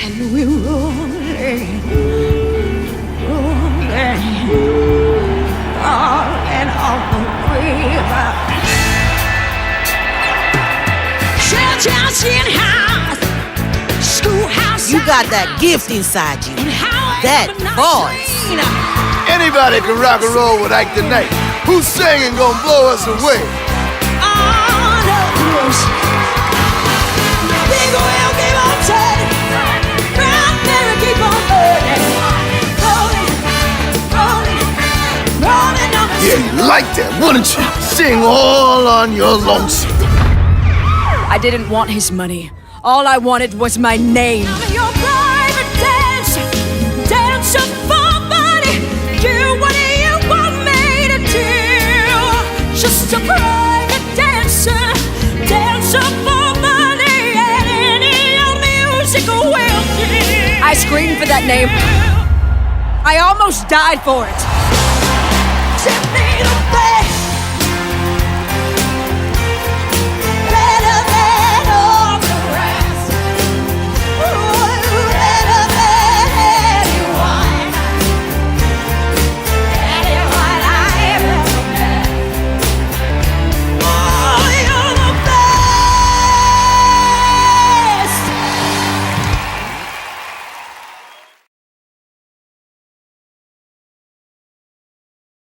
And we're rolling, falling on the river. Church in house, schoolhouse. You got that gift inside you, that voice. Anybody can rock and roll with Ike tonight. Who's singing gonna blow us away? On the cruise, big wheel keep on turning, round there keep on burning, rolling, rolling, rolling on the Yeah, you like that, wouldn't you? Sing all on your lonesome. I didn't want his money. All I wanted was my name. I'm your private dancer, dancer for money. Do what you want me to do. Just a private dancer, dancer for money. And any old music will do. I screamed for that name. I almost died for it.